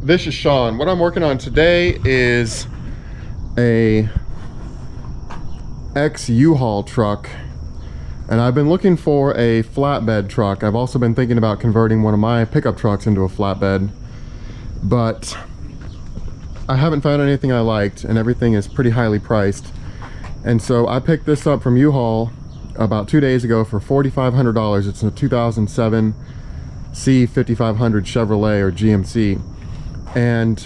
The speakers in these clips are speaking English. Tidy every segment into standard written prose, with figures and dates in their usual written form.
this is Sean. What I'm working on today is a ex-U-Haul truck, and I've been looking for a flatbed truck. I've also been thinking about converting one of my pickup trucks into a flatbed, but I haven't found anything I liked, and everything is pretty highly priced. And so I picked this up from U-Haul about 2 days ago for $4,500. It's a 2007 C5500 Chevrolet or GMC. And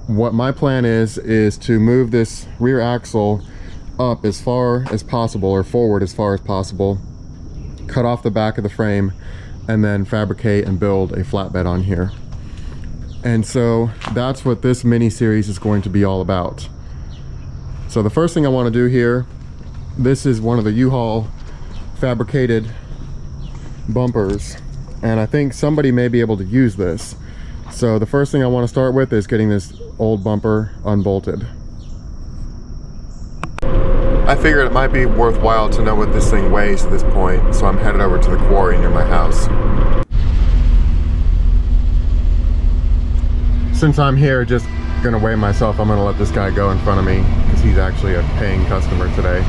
what my plan is to move this rear axle up as far as possible, or forward as far as possible, cut off the back of the frame, and then fabricate and build a flatbed on here. And so that's what this mini series is going to be all about. So the first thing I want to do here, this is one of the U-Haul fabricated bumpers, and I think somebody may be able to use this. So the first thing I want to start with is getting this old bumper unbolted. I figured it might be worthwhile to know what this thing weighs at this point, so I'm headed over to the quarry near my house. Since I'm here just gonna weigh myself, I'm gonna let this guy go in front of me because he's actually a paying customer today.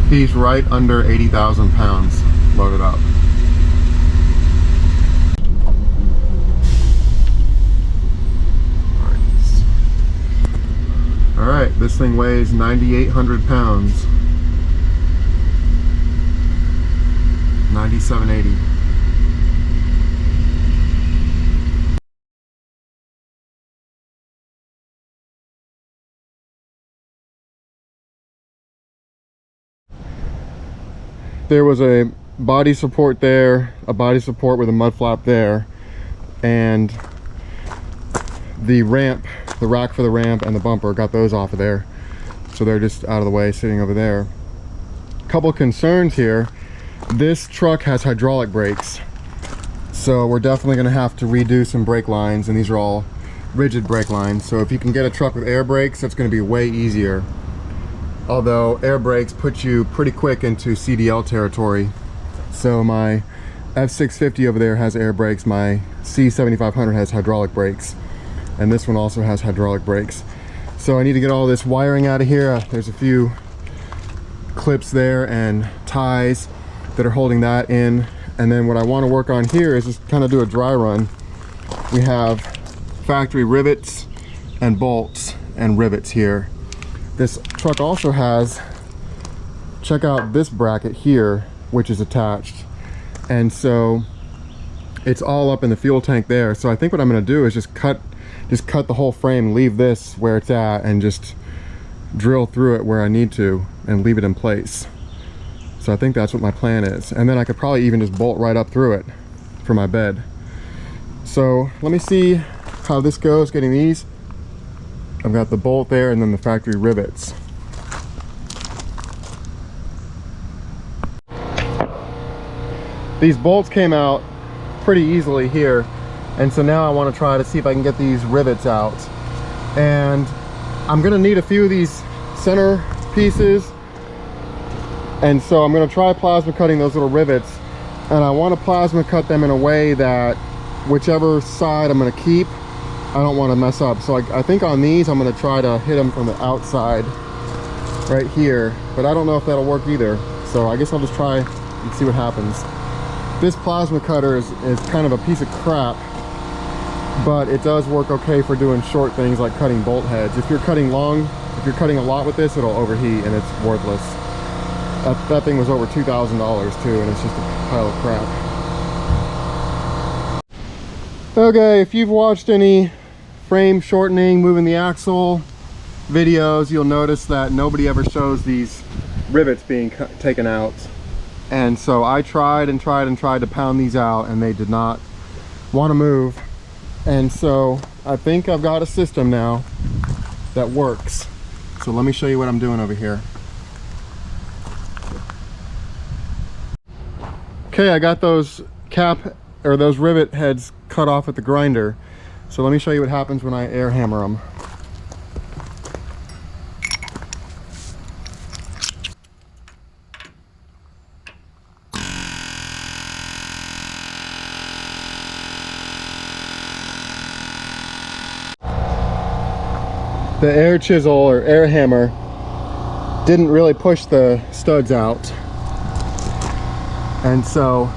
He's right under 80,000 pounds loaded up. Alright, this thing weighs 9,800 pounds. 9,780. There was a body support there, a body support with a mud flap there, and the ramp, the rack for the ramp and the bumper, got those off of there. So they're just out of the way, sitting over there. Couple concerns here. This truck has hydraulic brakes, so we're definitely going to have to redo some brake lines, and these are all rigid brake lines. So if you can get a truck with air brakes, that's going to be way easier. Although air brakes put you pretty quick into CDL territory. So my F650 over there has air brakes, my C7500 has hydraulic brakes, and this one also has hydraulic brakes. So I need to get all this wiring out of here. There's a few clips there and ties that are holding that in. And then what I want to work on here is just kind of do a dry run. We have factory rivets and bolts and rivets here. This truck also has, check out this bracket here, which is attached. And so it's all up in the fuel tank there. So I think what I'm going to do is just cut the whole frame, leave this where it's at, and just drill through it where I need to and leave it in place. So I think that's what my plan is. And then I could probably even just bolt right up through it for my bed. So let me see how this goes, getting these. I've got the bolt there and then the factory rivets. These bolts came out pretty easily here, and so now I want to try to see if I can get these rivets out. And I'm going to need a few of these center pieces, and so I'm going to try plasma cutting those little rivets, and I want to plasma cut them in a way that whichever side I'm going to keep, I don't want to mess up. So I think on these I'm going to try to hit them from the outside right here, but I don't know if that'll work either. So I guess I'll just try and see what happens. This plasma cutter is kind of a piece of crap, but it does work okay for doing short things like cutting bolt heads. If you're cutting a lot with this, it'll overheat and it's worthless. That thing was over $2,000 too, and it's just a pile of crap. Okay, if you've watched any frame shortening, moving the axle videos, you'll notice that nobody ever shows these rivets being taken out. And so I tried to pound these out, and they did not want to move. And so I think I've got a system now that works. So let me show you what I'm doing over here. Okay, I got those those rivet heads cut off at the grinder. So let me show you what happens when I air hammer them. the air chisel or air hammer didn't really push the studs out. And so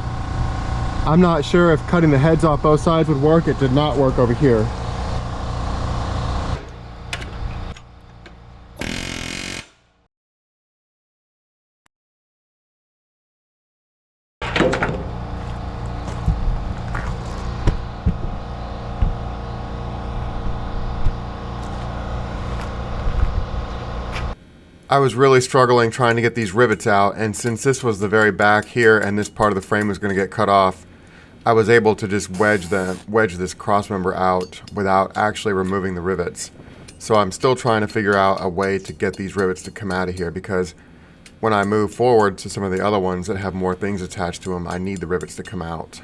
I'm not sure if cutting the heads off both sides would work. It did not work over here. I was really struggling trying to get these rivets out, and since this was the very back here and this part of the frame was going to get cut off, I was able to just wedge this cross member out without actually removing the rivets. So I'm still trying to figure out a way to get these rivets to come out of here, because when I move forward to some of the other ones that have more things attached to them, I need the rivets to come out.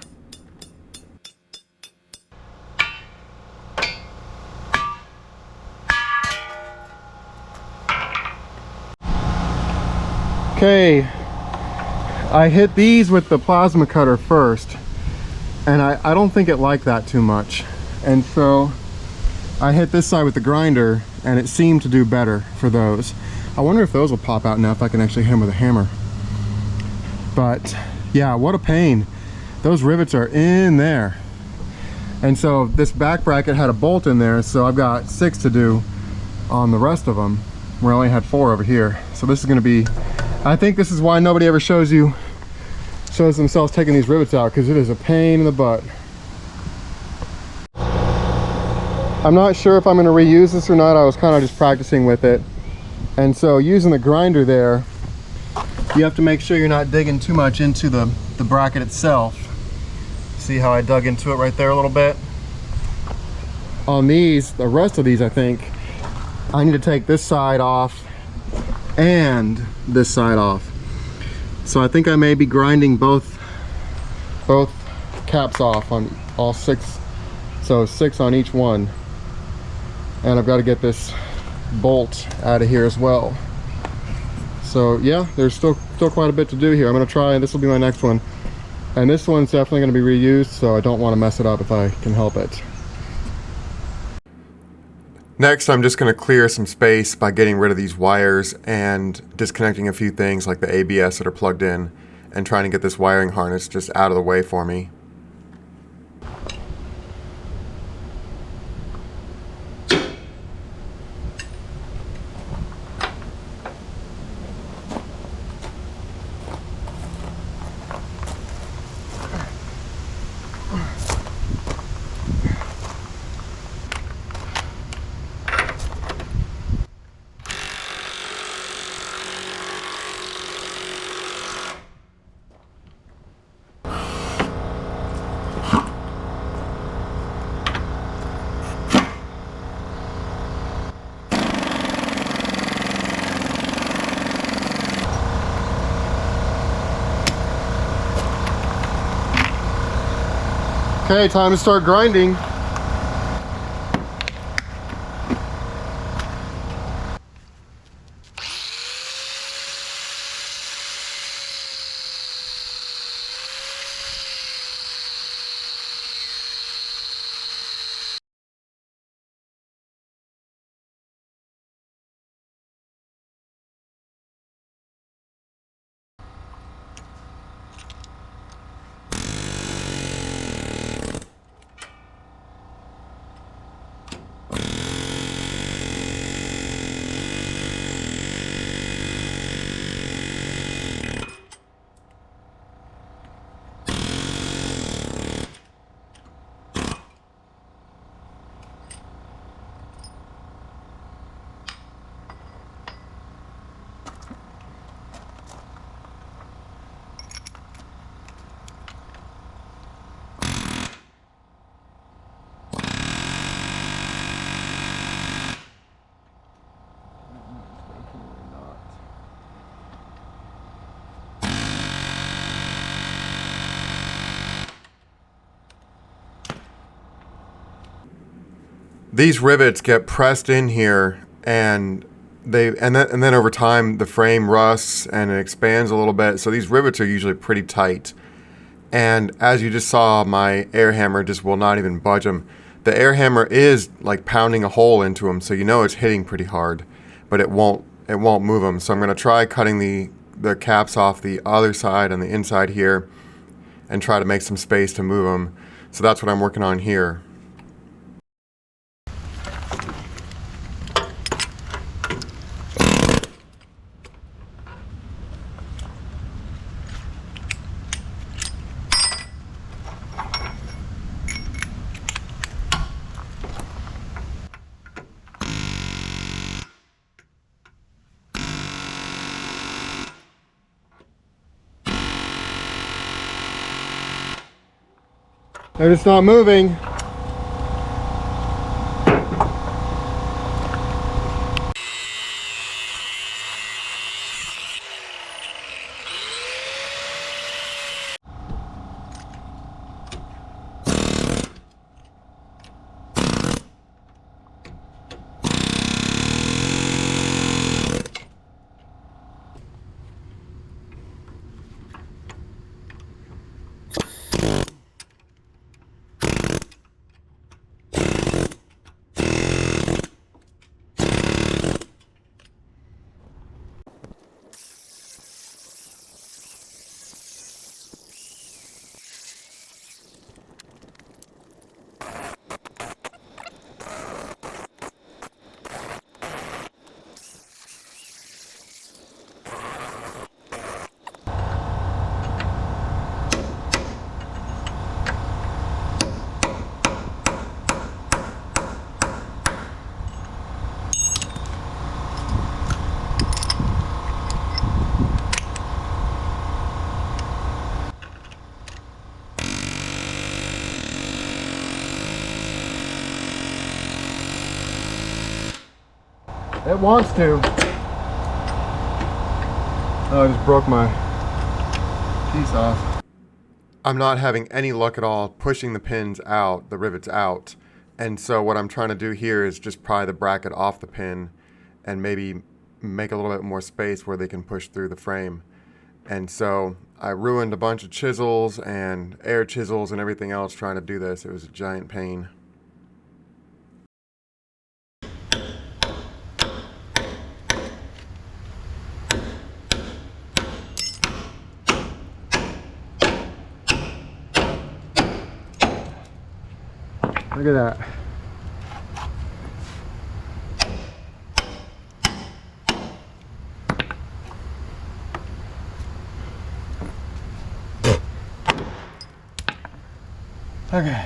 Okay, I hit these with the plasma cutter first, and I don't think it liked that too much. And so I hit this side with the grinder, and it seemed to do better for those. I wonder if those will pop out now if I can actually hit them with a hammer. But yeah, what a pain. Those rivets are in there. And so this back bracket had a bolt in there, so I've got 6 to do on the rest of them, where I only had 4 over here. So this is going to be, I think this is why nobody ever shows themselves taking these rivets out, because it is a pain in the butt. I'm not sure if I'm going to reuse this or not. I was kind of just practicing with it. And so using the grinder there, you have to make sure you're not digging too much into the bracket itself. See how I dug into it right there a little bit? On these, the rest of these, I think, I need to take this side off and this side off. So I think I may be grinding both caps off on all 6. So 6 on each one. And I've got to get this bolt out of here as well. So yeah, there's still quite a bit to do here. I'm going to try, and this will be my next one. And this one's definitely going to be reused, so I don't want to mess it up if I can help it. Next, I'm just going to clear some space by getting rid of these wires and disconnecting a few things like the ABS that are plugged in, and trying to get this wiring harness just out of the way for me. Okay, time to start grinding. These rivets get pressed in here, and then over time the frame rusts and it expands a little bit. So these rivets are usually pretty tight. And as you just saw, my air hammer just will not even budge them. The air hammer is like pounding a hole into them, so you know it's hitting pretty hard, but it won't move them. So I'm going to try cutting the caps off the other side and the inside here and try to make some space to move them. So that's what I'm working on here. They're just not moving. It wants to. Oh, I just broke my piece off. I'm not having any luck at all pushing the pins out, the rivets out. And so what I'm trying to do here is just pry the bracket off the pin and maybe make a little bit more space where they can push through the frame. And so I ruined a bunch of chisels and air chisels and everything else trying to do this. It was a giant pain. Look at that. Okay.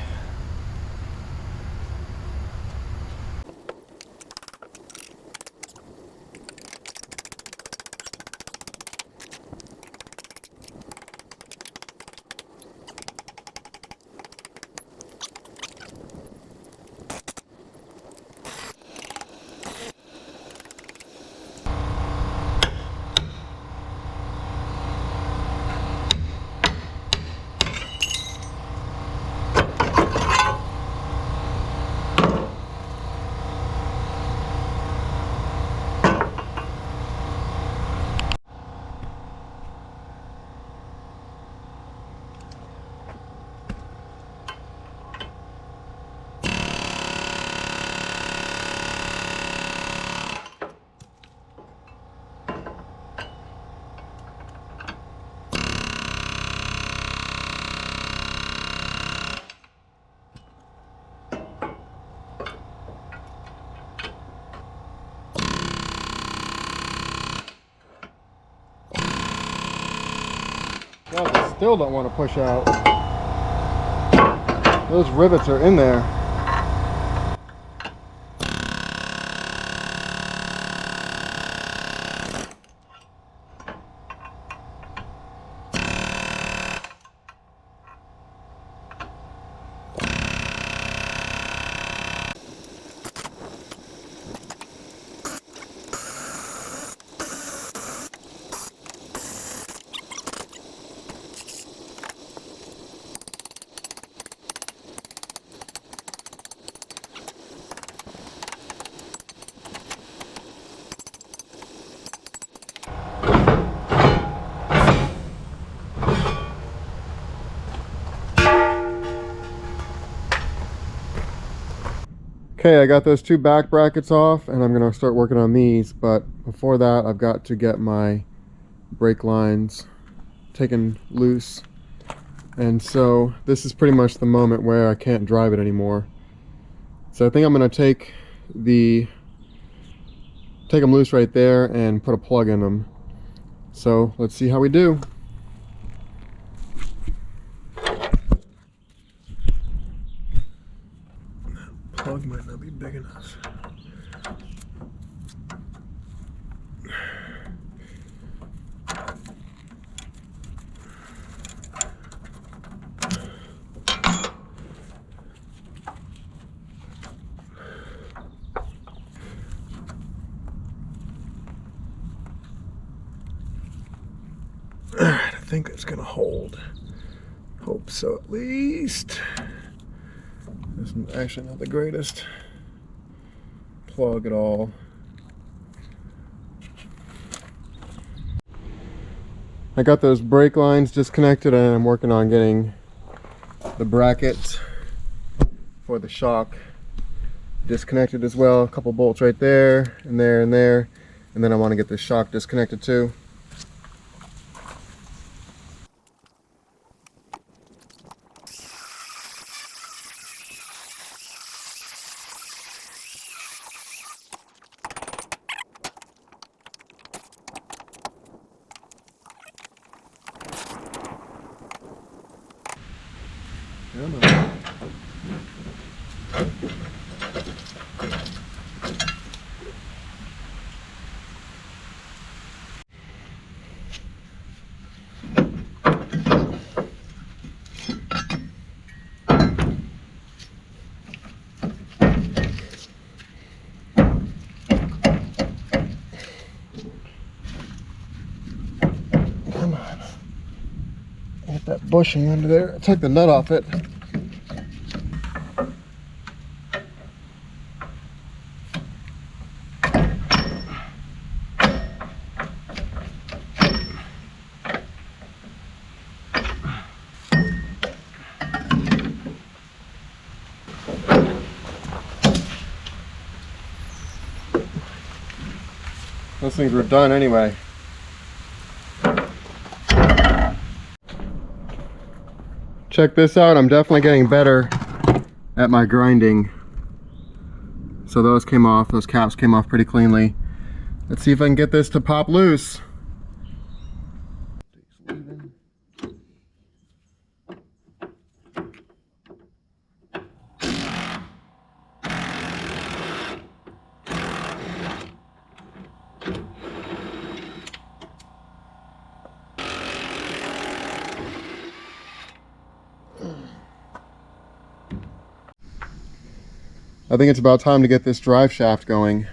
God, I still don't want to push out. Those rivets are in there. Okay, I got those two back brackets off and I'm gonna start working on these, but before that I've got to get my brake lines taken loose. And so this is pretty much the moment where I can't drive it anymore. So I think I'm gonna take them loose right there and put a plug in them. So let's see how we do. Plug might not be big enough. Alright, I think it's gonna hold. Hope so, at least. This is actually not the greatest plug at all. I got those brake lines disconnected and I'm working on getting the bracket for the shock disconnected as well. A couple bolts right there and there and there. And then I want to get the shock disconnected too. Come on. Get that bushing under there. Take the nut off it. Those things were done anyway. Check this out, I'm definitely getting better at my grinding. So those came off, those caps came off pretty cleanly. Let's see if I can get this to pop loose. I think it's about time to get this drive shaft going.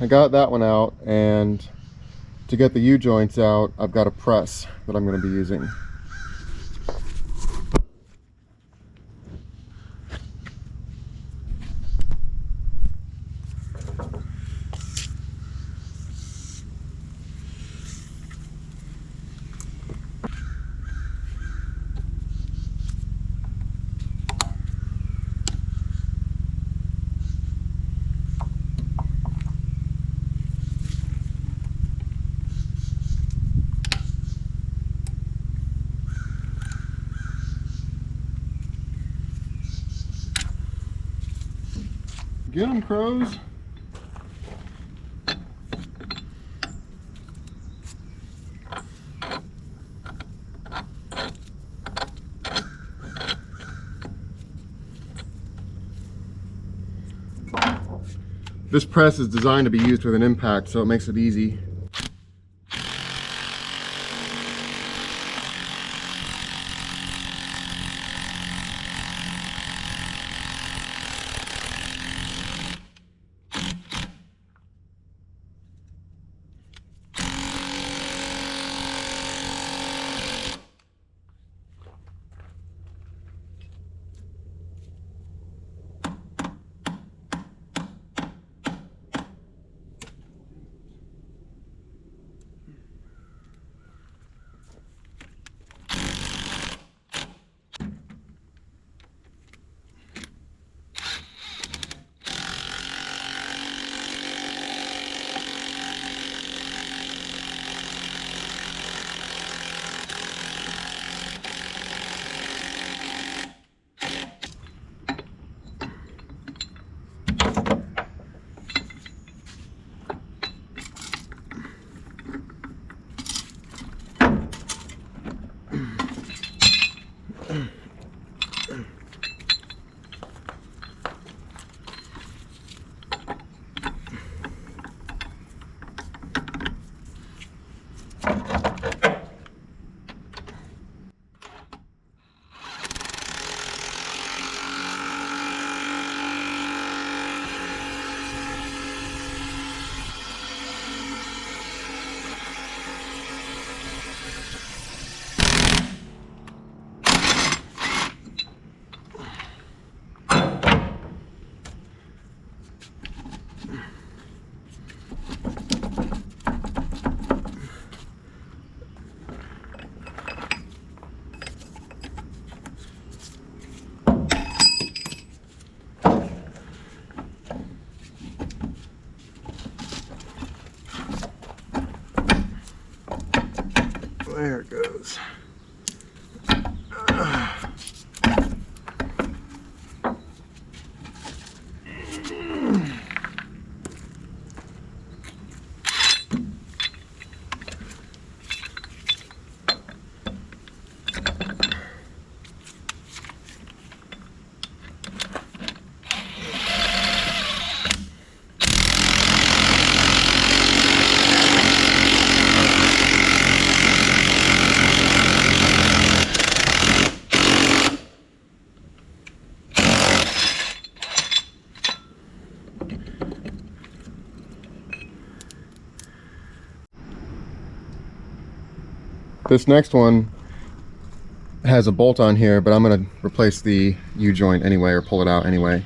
I got that one out, and to get the U-joints out, I've got a press that I'm going to be using. Get them, crows. This press is designed to be used with an impact, so it makes it easy. There it goes. This next one has a bolt on here, but I'm going to replace the U-joint anyway, or pull it out anyway.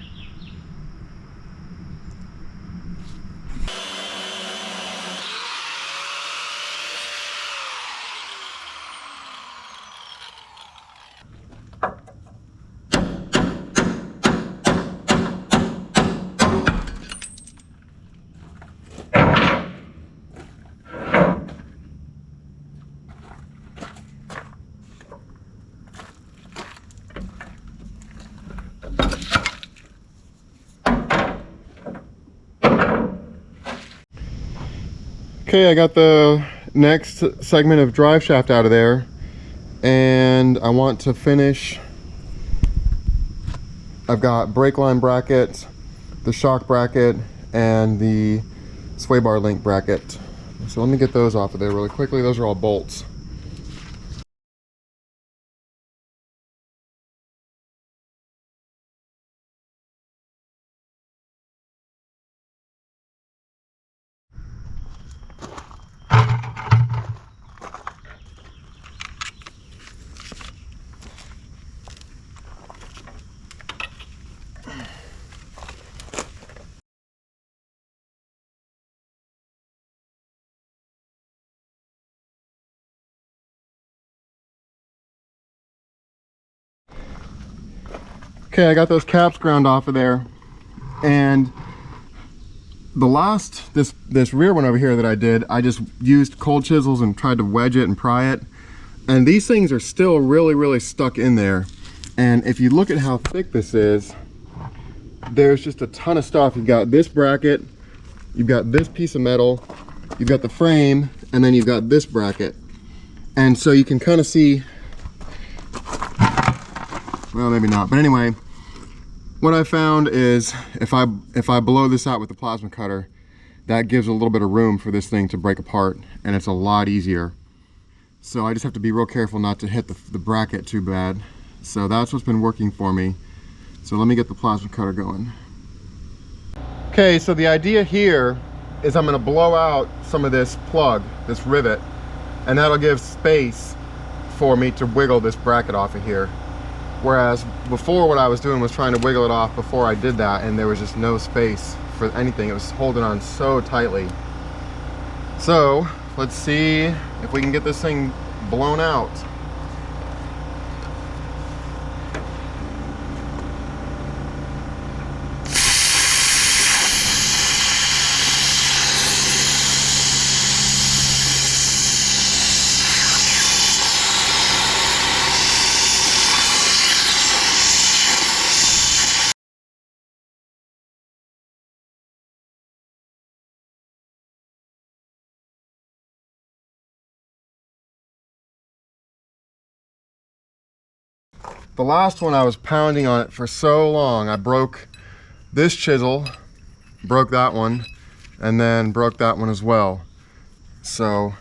Okay, I got the next segment of drive shaft out of there, and I want to finish. I've got brake line bracket, the shock bracket, and the sway bar link bracket. So let me get those off of there really quickly. Those are all bolts. Okay, I got those caps ground off of there, and the last, this rear one over here that I did, I just used cold chisels and tried to wedge it and pry it, and these things are still really stuck in there. And if you look at how thick this is, there's just a ton of stuff. You've got this bracket, you've got this piece of metal, you've got the frame, and then you've got this bracket. And so you can kind of see, well, maybe not, but anyway, what I found is if I blow this out with the plasma cutter, that gives a little bit of room for this thing to break apart, and it's a lot easier. So I just have to be real careful not to hit the bracket too bad. So that's what's been working for me. So let me get the plasma cutter going. Okay, so the idea here is I'm going to blow out some of this plug, this rivet, and that'll give space for me to wiggle this bracket off of here. Whereas before, what I was doing was trying to wiggle it off before I did that, and there was just no space for anything. It was holding on so tightly. So let's see if we can get this thing blown out. The last one, I was pounding on it for so long. I broke this chisel, broke that one, and then broke that one as well. So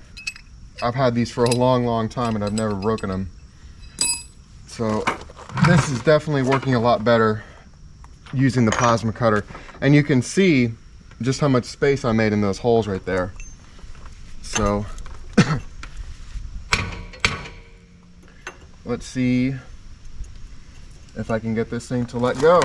I've had these for a long time and I've never broken them. So this is definitely working a lot better using the plasma cutter. And you can see just how much space I made in those holes right there. So let's see if I can get this thing to let go.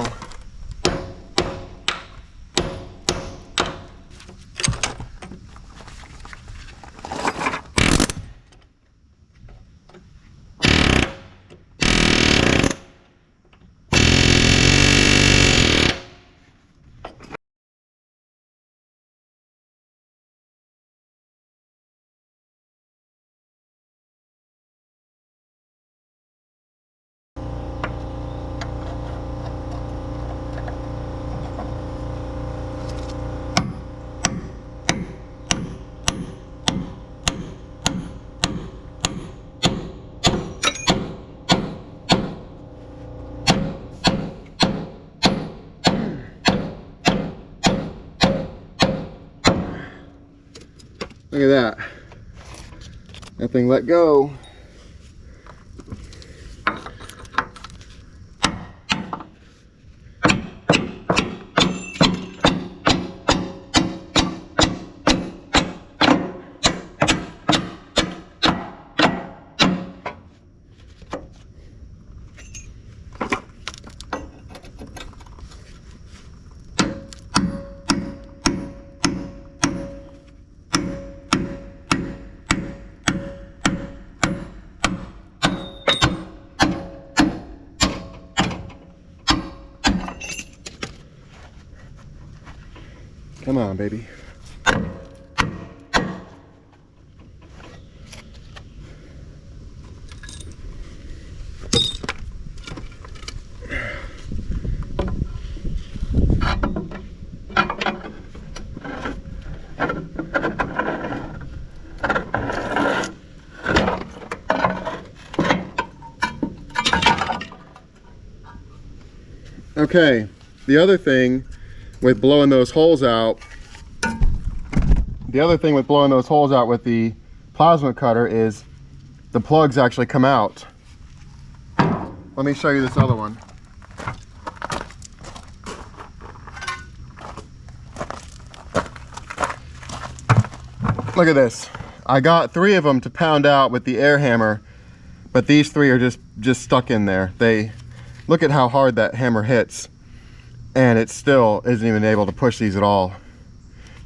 Look at that. That thing let go. Come on, baby. Okay, the other thing with blowing those holes out, with the plasma cutter is the plugs actually come out. Let me show you this other one. Look at this. I got 3 of them to pound out with the air hammer, but these 3 are just stuck in there. Look at how hard that hammer hits, and it still isn't even able to push these at all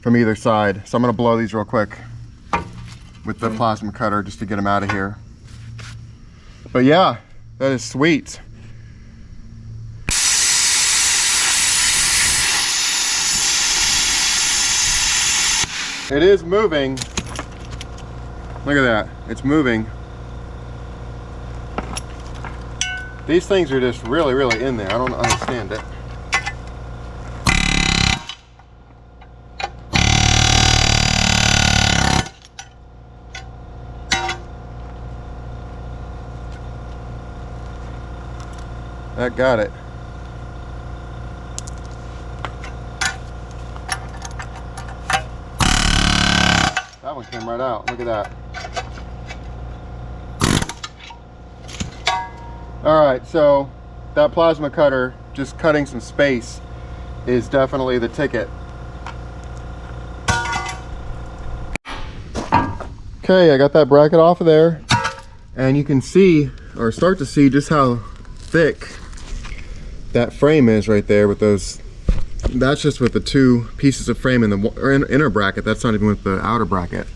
from either side. So I'm going to blow these real quick with the plasma cutter just to get them out of here. But yeah, that is sweet. It is moving. Look at that, it's moving. These things are just really, really in there. I don't understand it. That got it. That one came right out. Look at that. Alright, so that plasma cutter, just cutting some space, is definitely the ticket. Okay, I got that bracket off of there, and you can see, or start to see, just how thick that frame is right there with those. That's just with the two pieces of frame in the inner bracket. That's not even with the outer bracket.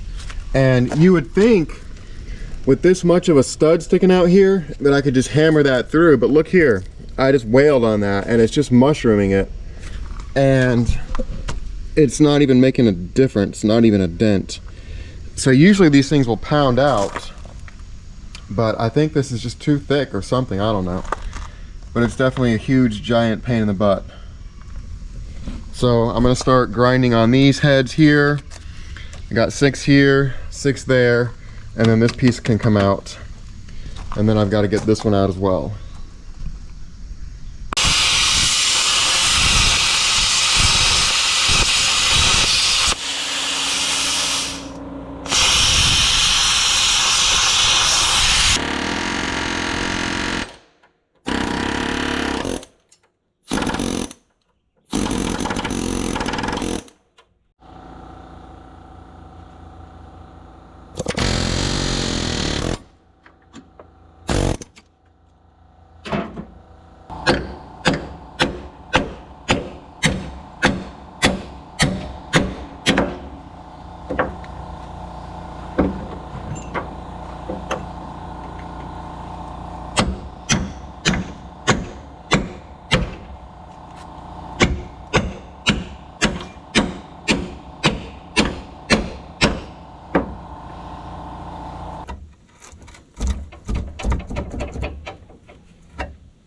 And you would think with this much of a stud sticking out here that I could just hammer that through, but look here, I just wailed on that and it's just mushrooming it, and it's not even making a difference, not even a dent. So usually these things will pound out, but I think this is just too thick or something, I don't know. But it's definitely a huge giant pain in the butt. So I'm gonna start grinding on these heads here. I got 6 here, 6 there, and then this piece can come out. And then I've got to get this one out as well.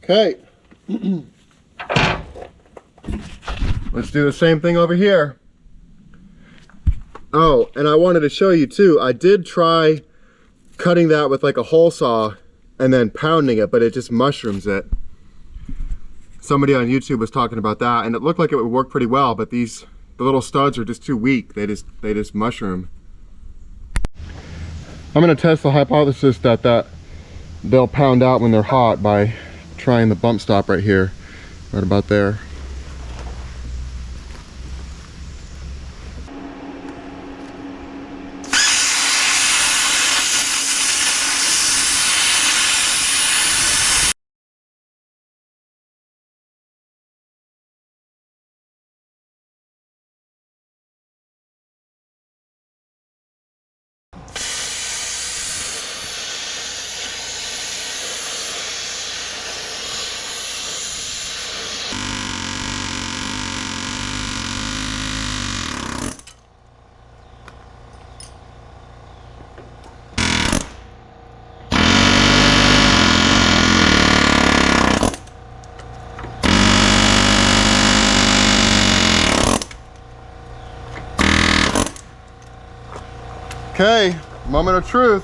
Okay, let's do the same thing over here. Oh, and I wanted to show you too, I did try cutting that with like a hole saw and then pounding it, but it just mushrooms it. Somebody on YouTube was talking about that, and it looked like it would work pretty well, but the little studs are just too weak. They just mushroom. I'm gonna test the hypothesis that they'll pound out when they're hot by trying the bump stop right here, right about there. Okay, moment of truth.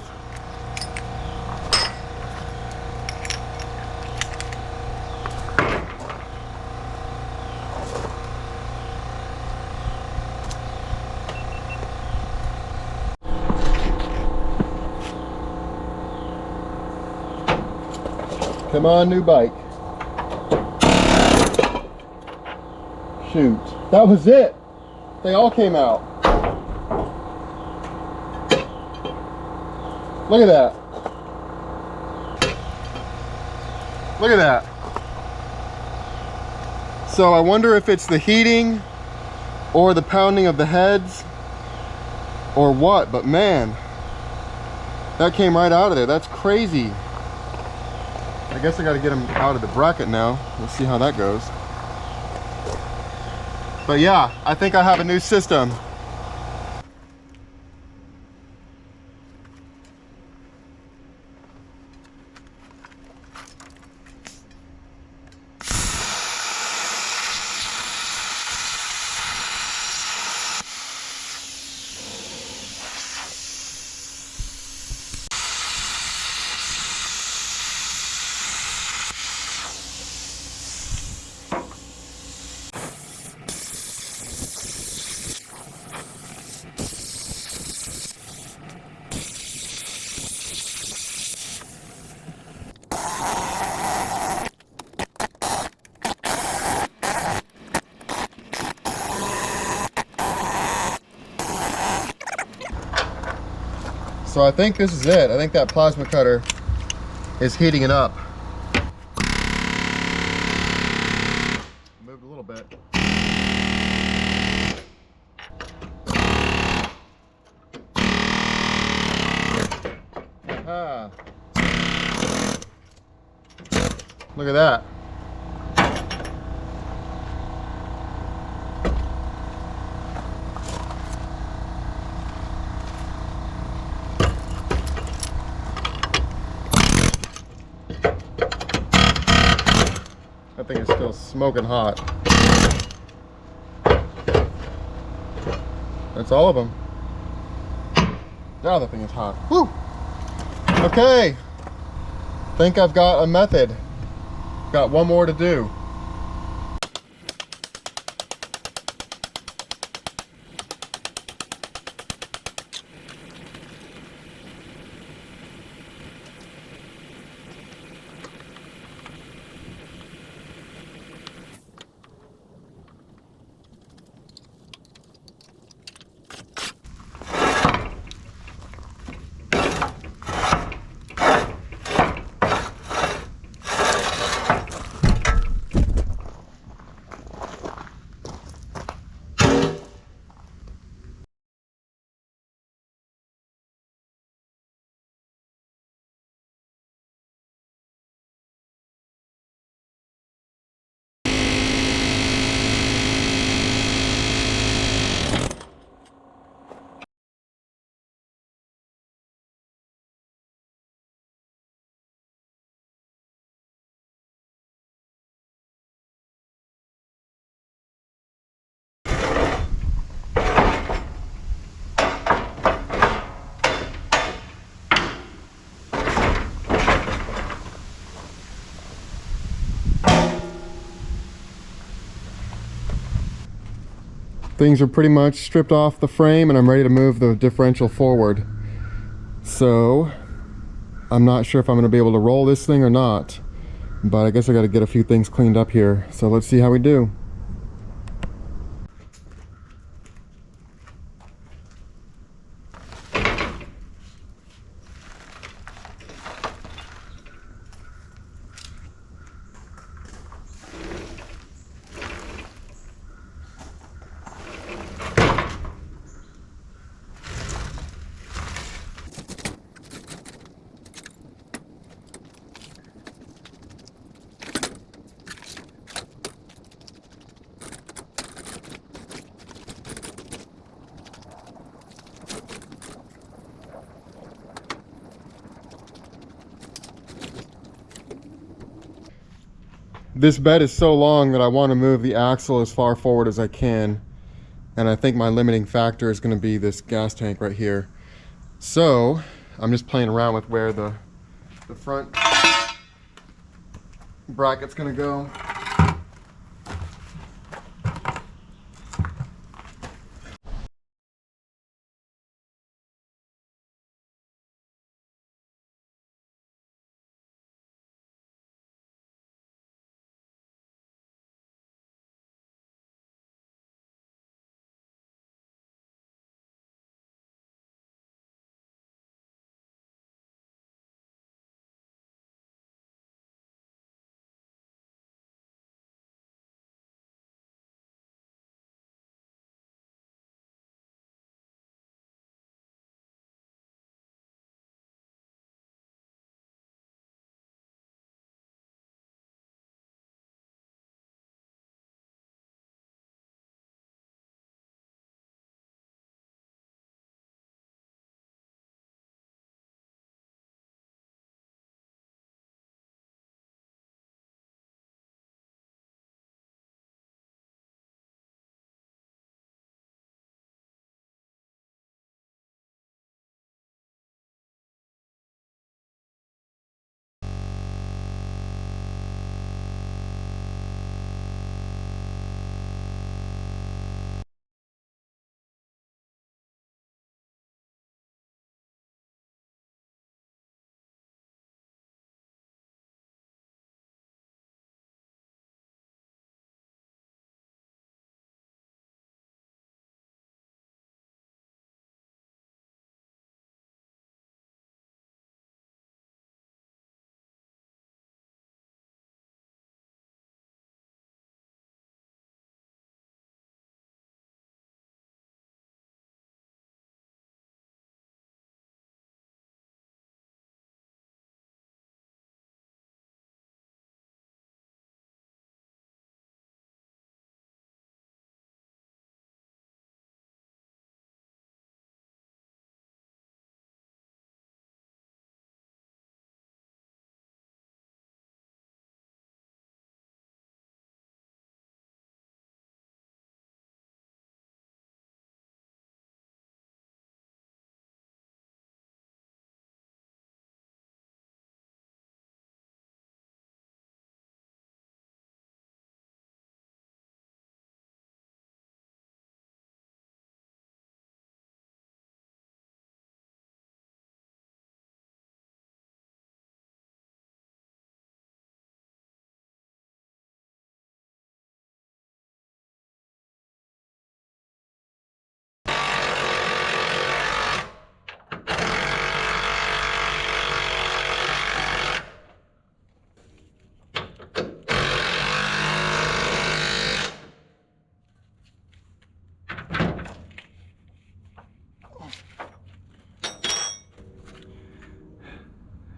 Come on, new bike. Shoot, that was it. They all came out. Look at that. Look at that. So I wonder if it's the heating or the pounding of the heads or what, but man, that came right out of there. That's crazy. I guess I got to get them out of the bracket now. Let's see how that goes. But yeah, I think I have a new system. So I think this is it. I think that plasma cutter is heating it up. Moved a little bit. Ah. Look at that. That thing is still smoking hot. That's all of them. Now that thing is hot. Woo! Okay. Think I've got a method. Got one more to do. Things are pretty much stripped off the frame and I'm ready to move the differential forward. So I'm not sure if I'm going to be able to roll this thing or not, but I guess I got to get a few things cleaned up here. So let's see how we do. This bed is so long that I want to move the axle as far forward as I can. And I think my limiting factor is going to be this gas tank right here. So I'm just playing around with where the front bracket's going to go.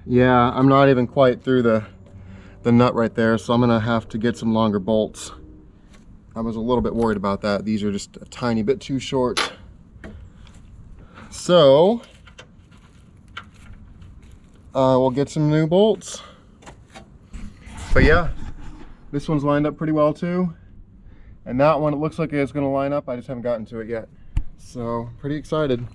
Yeah, I'm not even quite through the nut right there, so I'm gonna have to get some longer bolts. I was a little bit worried about that. These are just a tiny bit too short. So we'll get some new bolts. But yeah, this one's lined up pretty well too. And that one, it looks like it's gonna line up. I just haven't gotten to it yet. So pretty excited.